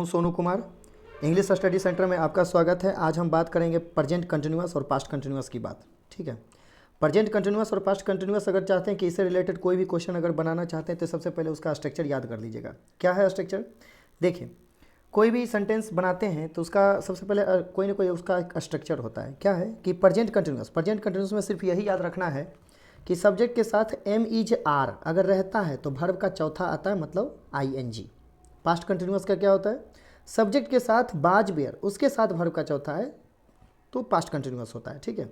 हूं Sonu Kumar. English study centre में आपका स्वागत है। आज हम बात करेंगे प्रेजेंट कंटिन्यूअस और पास्ट कंटिन्यूअस की बात। ठीक है, प्रेजेंट कंटिन्यूअस और पास्ट कंटिन्यूअस अगर चाहते हैं कि इससे रिलेटेड कोई भी क्वेश्चन अगर बनाना चाहते हैं तो सबसे पहले उसका स्ट्रक्चर याद कर लीजिएगा। क्या है स्ट्रक्चर? देखिए, कोई भी सेंटेंस बनाते हैं तो उसका सबसे पहले कोई ना कोई उसका एक स्ट्रक्चर होता है। क्या है कि प्रेजेंट कंटिन्यूअस में सिर्फ यही याद रखना है कि सब्जेक्ट के साथ एम इज आर अगर रहता है तो वर्ब का चौथा आता है, मतलब ING। पास्ट कंटिन्यूअस का क्या होता है? सब्जेक्ट के साथ बाज बेयर उसके साथ वर्ब का चौथा है तो पास्ट कंटिन्यूअस होता है। ठीक है,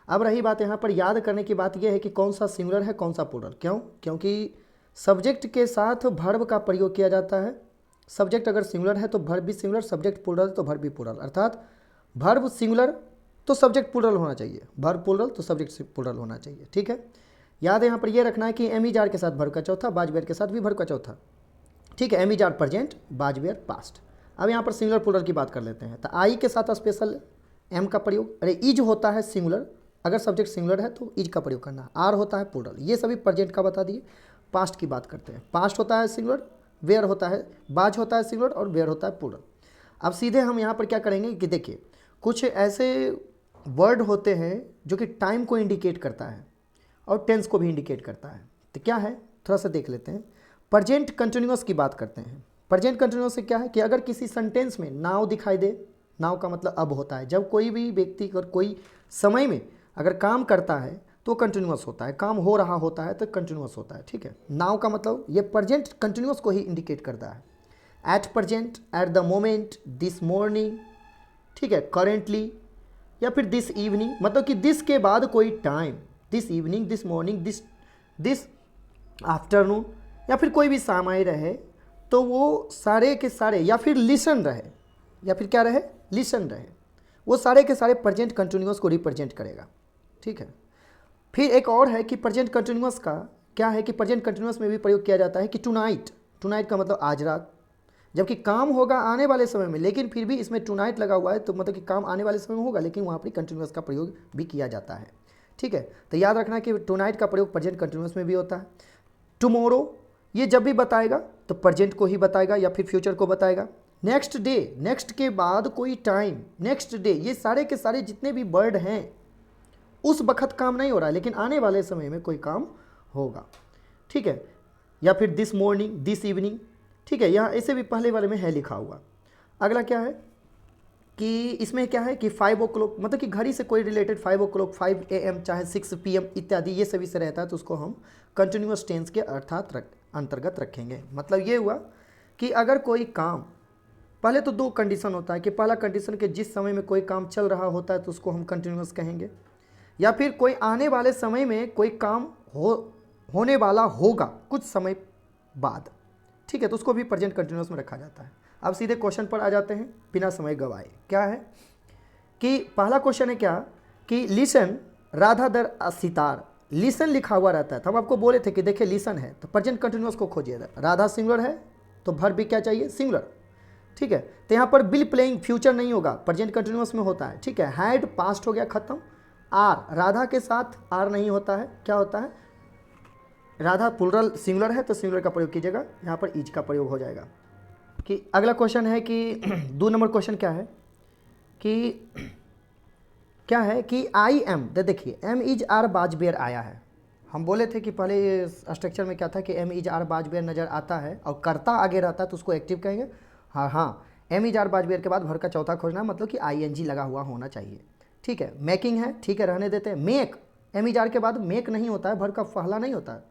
अब रही बात यहाँ पर याद करने की बात यह है कि कौन सा सिंगुलर है कौन सा प्लूरल। क्यों? क्योंकि सब्जेक्ट के साथ वर्ब का प्रयोग किया जाता है। सब्जेक्ट अगर सिंगुलर है तो वर्ब भी सिंगुलर, सब्जेक्ट प्लूरल तो वर्ब भी प्लूरल, अर्थात वर्ब सिंगुलर तो सब्जेक्ट प्लूरल होना चाहिए, वर्ब प्लूरल तो सब्जेक्ट प्लूरल होना चाहिए। ठीक है, याद है यहाँ पर यह रखना है कि एम इज आर के साथ वर्ब का चौथा, बाज बेयर के साथ भी वर्ब का चौथा। ठीक है, एम इज आर प्रेजेंट, बाज बेयर पास्ट। अब यहाँ पर सिंगुलर प्लूरल की बात कर लेते हैं। तो आई के साथ स्पेशल एम का प्रयोग, अरे इज होता है सिंगुलर, अगर सब्जेक्ट सिंगुलर है तो इज का प्रयोग करना। आर होता है प्लूरल, ये सभी प्रेजेंट का बता दिए। पास्ट की बात करते हैं। पास्ट होता है सिंगुलर, वेयर होता है, बाज होता है सिंगुलर और वेयर होता है प्लूरल। अब सीधे हम यहाँ पर क्या करेंगे कि देखिए, कुछ ऐसे वर्ड होते हैं जो कि टाइम को इंडिकेट करता है और टेंस को भी इंडिकेट करता है। तो क्या है, थोड़ा सा देख लेते हैं। प्रेजेंट कंटिन्यूअस की बात करते हैं। प्रेजेंट कंटिन्यूअस से क्या है कि अगर किसी सेंटेंस में नाउ दिखाई दे, नाउ का मतलब अब होता है। जब कोई भी व्यक्ति अगर कोई समय में अगर काम करता है तो कंटिन्यूअस होता है, काम हो रहा होता है तो कंटिन्यूअस होता है। ठीक है, नाउ का मतलब ये प्रेजेंट कंटिन्यूअस को ही इंडिकेट करता है। At present, at the moment, this morning, ठीक है, करेंटली, या फिर दिस इवनिंग, मतलब कि दिस के बाद कोई time, this evening, this morning, this afternoon, या फिर कोई भी समय रहे तो वो सारे के सारे, या फिर लिसन रहे, या फिर क्या रहे, लिसन रहे, वो सारे के सारे प्रेजेंट कंटिन्यूअस को रिप्रेजेंट करेगा। ठीक है, फिर एक और है कि प्रेजेंट कंटिन्यूअस का क्या है कि प्रेजेंट कंटिन्यूअस में भी प्रयोग किया जाता है कि टुनाइट। टुनाइट का मतलब आज रात, जबकि काम होगा आने वाले समय में, लेकिन फिर भी इसमें टुनाइट लगा हुआ है तो मतलब कि काम आने वाले समय में होगा, लेकिन वहाँ पर कंटिन्यूअस का प्रयोग भी किया जाता है। ठीक है, तो याद रखना कि टुनाइट का प्रयोग प्रेजेंट कंटिन्यूअस में भी होता है। टुमारो, ये जब भी बताएगा तो प्रेजेंट को ही बताएगा या फिर फ्यूचर को बताएगा। नेक्स्ट डे, नेक्स्ट के बाद कोई टाइम, नेक्स्ट डे, ये सारे के सारे जितने भी वर्ड हैं उस वक्त काम नहीं हो रहा है लेकिन आने वाले समय में कोई काम होगा। ठीक है, या फिर दिस मॉर्निंग, दिस इवनिंग। ठीक है, यहाँ ऐसे भी पहले वाले में है लिखा हुआ। अगला क्या है कि इसमें क्या है कि 5 o'clock, मतलब कि घड़ी से कोई रिलेटेड 5 o'clock, 5 AM, चाहे 6 PM इत्यादि, ये सभी से रहता है तो उसको हम कंटिन्यूअस टेंस के अर्थात अंतर्गत रखेंगे। मतलब ये हुआ कि अगर कोई काम, पहले तो 2 कंडीशन होता है कि पहला कंडीशन कि जिस समय में कोई काम चल रहा होता है तो उसको हम कंटिन्यूअस कहेंगे, या फिर कोई आने वाले समय में कोई काम होने वाला होगा कुछ समय बाद। ठीक है, तो उसको भी प्रेजेंट कंटिन्यूअस में रखा जाता है। अब सीधे क्वेश्चन पर आ जाते हैं बिना समय गवाए। क्या है कि पहला क्वेश्चन है क्या कि लिसन राधा दर सितार, लिसन लिखा हुआ रहता है। तो हम आपको बोले थे कि देखिए लिसन है तो प्रेजेंट कंटिन्यूअस को खोजिए। राधा सिंगुलर है तो वर्ब भी क्या चाहिए, सिंगुलर। ठीक है, तो यहाँ पर बिल प्लेइंग फ्यूचर नहीं होगा, प्रेजेंट कंटिन्यूअस में होता है। ठीक है, हैड पास्ट हो गया खत्म। आर, राधा के साथ आर नहीं होता है, क्या होता है, राधा प्लूरल सिंगुलर है तो सिंगुलर का प्रयोग कीजिएगा, यहाँ पर इज का प्रयोग हो जाएगा। कि अगला क्वेश्चन है कि 2 नंबर क्वेश्चन क्या है कि आई एम, देखिए M is are was bear आया है। हम बोले थे कि पहले स्ट्रक्चर में क्या था कि M is are was bear नज़र आता है और कर्ता आगे रहता है तो उसको एक्टिव कहेंगे। हाँ, M is are was were के बाद वर्ब का चौथा खोजना, मतलब कि ING लगा हुआ होना चाहिए। ठीक है, मेकिंग है, ठीक है, रहने देते हैं। मेक, एम इज आर के बाद मेक नहीं होता है, वर्ब का पहला नहीं होता है,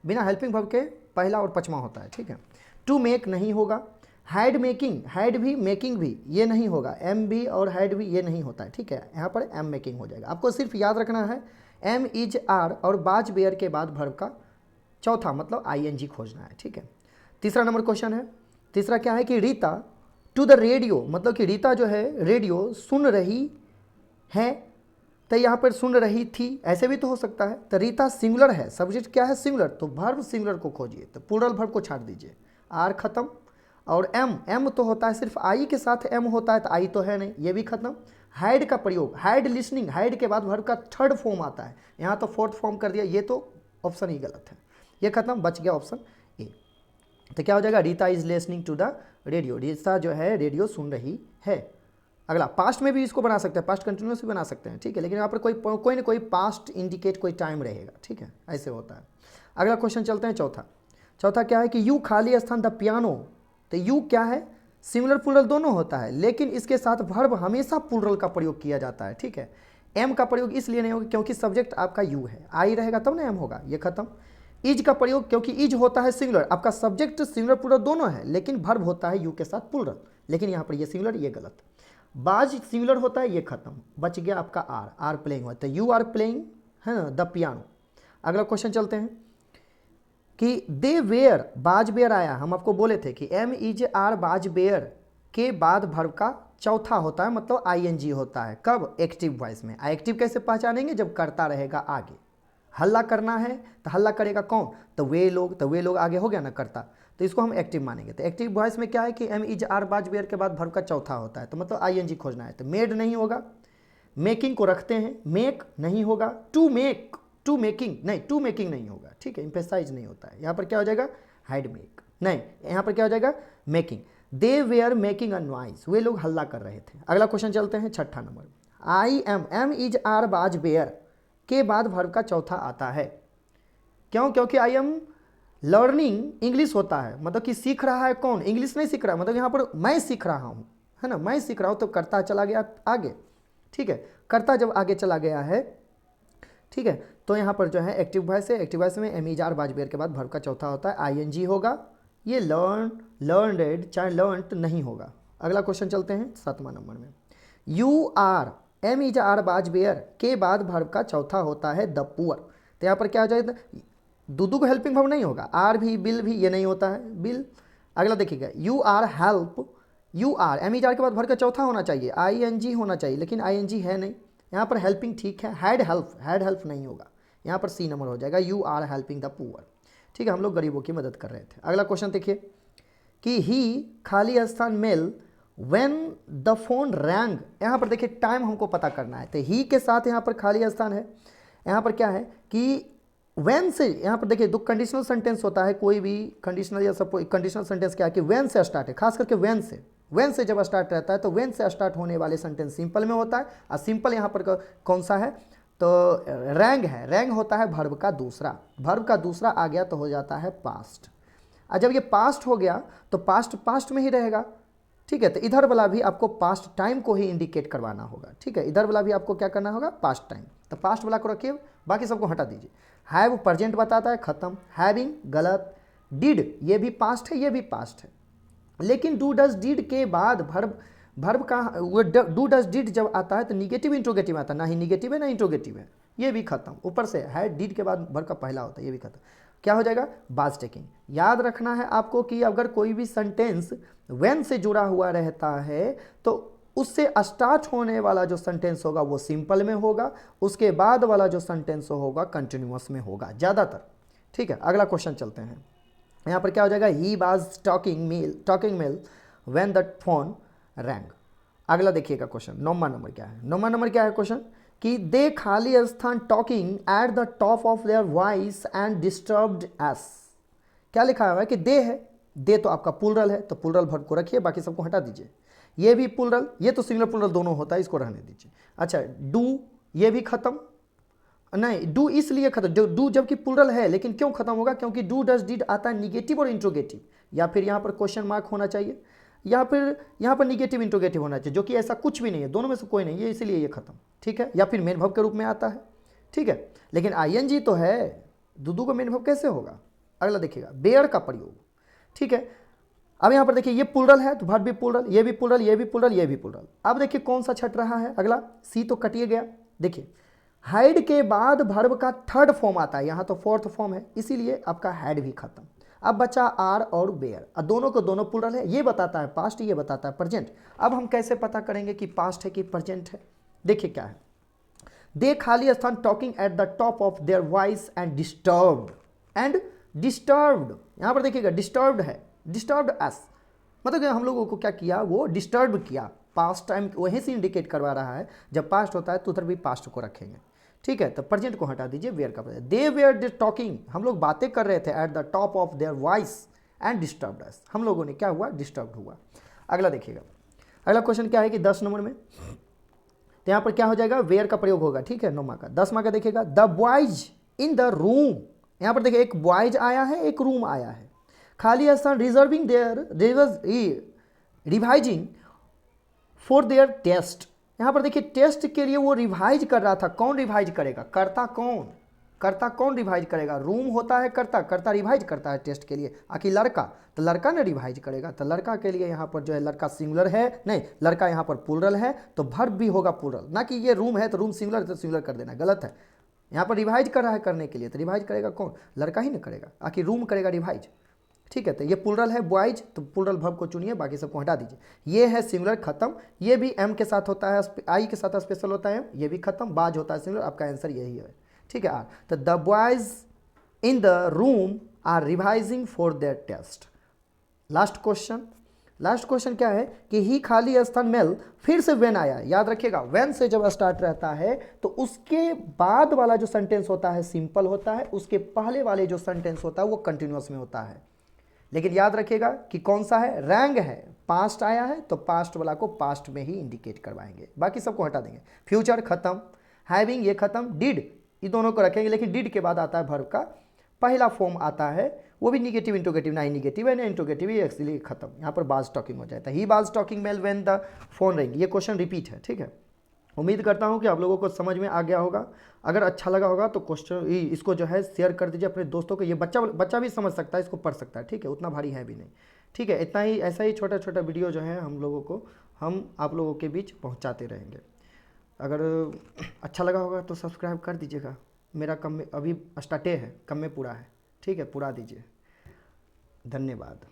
बिना हेल्पिंग वर्ब के पहला और पचमा होता है। ठीक है, टू मेक नहीं होगा। हैड मेकिंग, हैड भी मेकिंग भी ये नहीं होगा, एम भी और हैड भी ये नहीं होता है। ठीक है, यहाँ पर एम मेकिंग हो जाएगा। आपको सिर्फ याद रखना है एम इज आर और बाज बेयर के बाद वर्ब का चौथा मतलब ING खोजना है। ठीक है, तीसरा नंबर क्वेश्चन है। तीसरा क्या है कि रीता टू द रेडियो, मतलब कि रीता जो है रेडियो सुन रही है, तो यहाँ पर सुन रही थी ऐसे भी तो हो सकता है। तो रीता सिंगुलर है, सब्जेक्ट क्या है, सिंगुलर, तो वर्ब सिंगुलर को खोजिए, तो प्लूरल वर्ब को छाट दीजिए। आर खत्म, और एम तो होता है सिर्फ आई के साथ एम होता है तो आई तो है नहीं, ये भी खत्म। हैड का प्रयोग, हैड लिसनिंग, हैड के बाद वर्ब का थर्ड फॉर्म आता है, यहाँ तो फोर्थ फॉर्म कर दिया, ये तो ऑप्शन ही गलत है, ये खत्म, बच गया ऑप्शन ए। तो क्या हो जाएगा, Rita is listening to the radio, रिसा जो है रेडियो सुन रही है। अगला, पास्ट में भी इसको बना सकते हैं, पास्ट कंटिन्यूस भी बना सकते हैं, ठीक है, लेकिन यहाँ पर कोई ना कोई पास्ट इंडिकेट कोई टाइम रहेगा, ठीक है, ऐसे होता है। अगला क्वेश्चन चलते हैं चौथा क्या है कि यू खाली स्थान द पियानो, तो यू क्या है, सिंगुलर प्लूरल दोनों होता है, लेकिन इसके साथ वर्ब हमेशा प्लूरल का प्रयोग किया जाता है, ठीक है। एम का प्रयोग इसलिए नहीं होगा क्योंकि सब्जेक्ट आपका यू है, आई रहेगा तब ना एम होगा, ये खत्म। इज का प्रयोग क्योंकि इज होता है सिंगुलर, आपका सब्जेक्ट सिंगुलर प्लूरल दोनों है, लेकिन वर्ब होता है यू के साथ प्लूरल, लेकिन यहाँ पर ये सिंगुलर, ये गलत। बाज सिंगुलर होता है, ये खत्म, बच गया आपका आर प्लेइंग होता है, यू आर प्लेइंग है ना द पियानो। अगला क्वेश्चन चलते हैं कि दे वेयर, बाज बेयर आया, हम आपको बोले थे कि M is are was were के बाद वर्ब का चौथा होता है, मतलब आईएनजी होता है, कब, एक्टिव वॉइस में। एक्टिव कैसे पहचानेंगे, जब करता रहेगा आगे, हल्ला करना है तो हल्ला करेगा कौन, तो वे लोग आगे हो गया ना करता, तो इसको हम एक्टिव मानेंगे। तो एक्टिव वॉइस में क्या है कि M is are was were के बाद वर्ब का चौथा होता है, तो मतलब आईएनजी खोजना है। तो मेड नहीं होगा, मेकिंग को रखते हैं, मेक नहीं होगा, टू मेकिंग नहीं होगा, ठीक है, एम्फेसाइज नहीं होता है। यहाँ पर क्या हो जाएगा, हाइड मेक नहीं, यहाँ पर क्या हो जाएगा, making. They were making a noise, वे लोग हल्ला कर रहे थे। अगला क्वेश्चन चलते हैं छठा number, I am is are was were के बाद वर्ब का चौथा आता है, क्यों, क्योंकि आई एम लर्निंग इंग्लिश होता है, मतलब कि सीख रहा है कौन, इंग्लिश नहीं सीख रहा है, मतलब यहाँ पर मैं सीख रहा हूँ, है ना, मैं सीख रहा हूँ, तो करता चला गया आगे, ठीक है, करता जब आगे चला गया है, ठीक है, तो यहाँ पर जो है एक्टिव वॉइस है, एक्टिव वॉइस में M is are was were के बाद वर्ब का चौथा होता है, आईएनजी होगा, ये लर्नड चाहे लर्नड नहीं होगा। अगला क्वेश्चन चलते हैं 7वां नंबर में, you are am is are was were के बाद वर्ब का चौथा होता है द पुअर, तो यहाँ पर क्या हो जाएगा, दूदू को हेल्पिंग वर्ब नहीं होगा, आर भी बिल भी ये नहीं होता है, बिल। अगला देखिएगा, you are help, you are am is are के बाद वर्ब का चौथा होना चाहिए, आईएनजी होना चाहिए, लेकिन आईएनजी है नहीं, यहाँ पर हेल्पिंग ठीक है, हैड हेल्प नहीं होगा, यहाँ पर सी नंबर हो जाएगा, you are helping the poor, ठीक है, हम लोग गरीबों की मदद कर रहे थे। अगला क्वेश्चन देखिए कि ही खाली स्थान mail when the phone rang, यहाँ पर देखिए टाइम हमको पता करना है, तो ही के साथ यहाँ पर खाली स्थान है, यहाँ पर क्या है कि व्हेन से, यहाँ पर देखिए दो कंडीशनल सेंटेंस होता है, कोई भी कंडीशनल या सपोज कंडीशनल सेंटेंस क्या है कि व्हेन से स्टार्ट है, खास करके व्हेन से जब स्टार्ट रहता है, तो व्हेन से स्टार्ट होने वाले सेंटेंस सिंपल में होता है, और सिंपल यहाँ पर कौन सा है, तो रैंग है, रैंग होता है वर्ब का दूसरा आ गया तो हो जाता है पास्ट, और जब ये पास्ट हो गया तो पास्ट में ही रहेगा, ठीक है, तो इधर वाला भी आपको पास्ट टाइम को ही इंडिकेट करवाना होगा, ठीक है, इधर वाला भी आपको क्या करना होगा, पास्ट टाइम, तो पास्ट वाला को रखिए, बाकी सबको हटा दीजिए। हैव प्रेजेंट बताता है, खत्म, हैविंग गलत, डिड ये भी पास्ट है, ये भी पास्ट है, लेकिन डू डज डिड के बाद वर्ब का वो डू डज डिड जब आता है तो निगेटिव इंट्रोगेटिव आता है, ना ही निगेटिव है ना इंट्रोगेटिव है, ये भी खत्म, ऊपर से है डिड के बाद वर्ब का पहला होता है, ये भी खत्म, क्या हो जाएगा, बाज टेकिंग। याद रखना है आपको कि अगर कोई भी सेंटेंस व्हेन से जुड़ा हुआ रहता है तो उससे स्टार्ट होने वाला जो सेंटेंस होगा वो सिंपल में होगा, उसके बाद वाला जो सेंटेंस होगा कंटिन्यूअस में होगा ज़्यादातर, ठीक है। अगला क्वेश्चन चलते हैं, यहाँ पर क्या हो जाएगा, he was talking mail when the phone rang. अगला देखिएगा क्वेश्चन 9वां नंबर क्या है क्वेश्चन कि दे खाली स्थान talking at the top of their voice and disturbed S, क्या लिखा हुआ है कि दे है, दे तो आपका प्लूरल है, तो प्लूरल वर्ब को रखिए, बाकी सबको हटा दीजिए, ये भी प्लूरल, ये तो सिंगुलर प्लूरल दोनों होता है, इसको रहने दीजिए। अच्छा, डू ये भी खत्म, नहीं डू इसलिए खत्म, डू जबकि प्लूरल है, लेकिन क्यों खत्म होगा, क्योंकि डू डज डिड आता है निगेटिव और इंट्रोगेटिव, या फिर यहाँ पर क्वेश्चन मार्क होना चाहिए, या फिर यहाँ पर निगेटिव इंट्रोगेटिव होना चाहिए, जो कि ऐसा कुछ भी नहीं है, दोनों में से कोई नहीं है, इसलिए ये खत्म, ठीक है, या फिर मेन वर्ब के रूप में आता है, ठीक है, लेकिन आईएनजी तो है, दूदू का मेन वर्ब कैसे होगा। अगला देखिएगा, बेयर का प्रयोग, ठीक है, अब यहाँ पर देखिए ये प्लूरल है तो वर्ब भी प्लूरल, ये भी प्लूरल, ये भी प्लूरल, ये भी प्लूरल। अब देखिए कौन सा छट रहा है, अगला सी तो कटिए गया, देखिए हाइड के बाद वर्ब का थर्ड फॉर्म आता है, यहाँ तो फोर्थ फॉर्म है, इसीलिए आपका हैड भी खत्म। अब बचा आर और बेयर, दोनों को दोनों प्लूरल है, ये बताता है पास्ट, ये बताता है प्रेजेंट। अब हम कैसे पता करेंगे कि पास्ट है कि प्रेजेंट है, देखिए क्या है, दे खाली स्थान talking at the top of their voice and disturbed, यहाँ पर देखिएगा डिस्टर्ब्ड है, डिस्टर्ब्ड एस, मतलब कि हम लोगों को क्या किया, वो डिस्टर्ब किया, पास्ट टाइम वहीं से इंडिकेट करवा रहा है, जब पास्ट होता है तो उधर भी पास्ट को रखेंगे, ठीक है, तो प्रेजेंट को हटा दीजिए, वेयर का प्रेजेंट। दे वेयर टॉकिंग, हम लोग बातें कर रहे थे at the top of their voice and disturbed us, हम लोगों ने क्या हुआ, डिस्टर्ब हुआ। अगला देखिएगा, अगला क्वेश्चन क्या है कि 10 नंबर में, तो यहाँ पर क्या हो जाएगा, वेयर का प्रयोग होगा, ठीक है, 9 मार्क का। 10 मार्क का देखिएगा, the boys in the room, यहाँ पर देखिए एक बॉयज आया है, एक रूम आया है, खाली स्थान reserving their revising for their test. यहाँ पर देखिए टेस्ट के लिए वो रिवाइज कर रहा था, कौन रिवाइज करेगा, करता कौन, करता कौन रिवाइज करेगा, रूम होता है करता, करता रिवाइज करता है टेस्ट के लिए, आखिर लड़का, तो लड़का ने रिवाइज करेगा, तो लड़का के लिए यहाँ पर जो है लड़का सिंगुलर है, नहीं लड़का यहाँ पर प्लूरल है, तो वर्ब भी होगा प्लूरल, ना कि ये रूम है तो रूम सिंगुलर है तो सिंगुलर कर देना, गलत है। यहाँ पर रिवाइज कर रहा है करने के लिए, तो रिवाइज करेगा कौन, लड़का ही ना करेगा, आखिर रूम करेगा रिवाइज, ठीक है। तो ये प्लूरल है बॉयज, तो प्लूरल वर्ब को चुनिए, बाकी सबको हटा दीजिए। ये है सिंगुलर, खत्म। ये भी एम के साथ होता है, आई के साथ स्पेशल होता है, ये भी खत्म। बाज होता है सिंगुलर, आपका आंसर यही है, ठीक है। तो the boys in the room are revising for their test. Last question, last question क्या है कि ही खाली स्थान मेल, फिर से वेन आया, याद रखिएगा वेन से जब स्टार्ट रहता है तो उसके बाद वाला जो सेंटेंस होता है सिंपल होता है, उसके पहले वाले जो सेंटेंस होता है वो कंटिन्यूअस में होता है। लेकिन याद रखिएगा कि कौन सा है, रैंग है, पास्ट आया है तो पास्ट वाला को पास्ट में ही इंडिकेट करवाएंगे, बाकी सबको हटा देंगे। फ्यूचर खत्म, हैविंग ये खत्म, डिड ये दोनों को रखेंगे, लेकिन डिड के बाद आता है वर्ब का पहला फॉर्म आता है, वो भी निगेटिव इंटरोगेटिव, ना ही निगेटिव है ना इंटरोगेटिव, ये एक्चुअली खत्म। यहाँ पर बाज टॉकिंग हो जाता है, he was talking mail when the phone ring. ये क्वेश्चन रिपीट है, ठीक है। उम्मीद करता हूँ कि आप लोगों को समझ में आ गया होगा। अगर अच्छा लगा होगा तो क्वेश्चन इसको जो है शेयर कर दीजिए अपने दोस्तों को, ये बच्चा भी समझ सकता है, इसको पढ़ सकता है, ठीक है, उतना भारी है भी नहीं, ठीक है। इतना ही, ऐसा ही छोटा छोटा वीडियो जो है हम लोगों को, हम आप लोगों के बीच पहुँचाते रहेंगे। अगर अच्छा लगा होगा तो सब्सक्राइब कर दीजिएगा। मेरा कम में अभी स्टार्टे है, कम में पूरा है, ठीक है, पूरा दीजिए। धन्यवाद।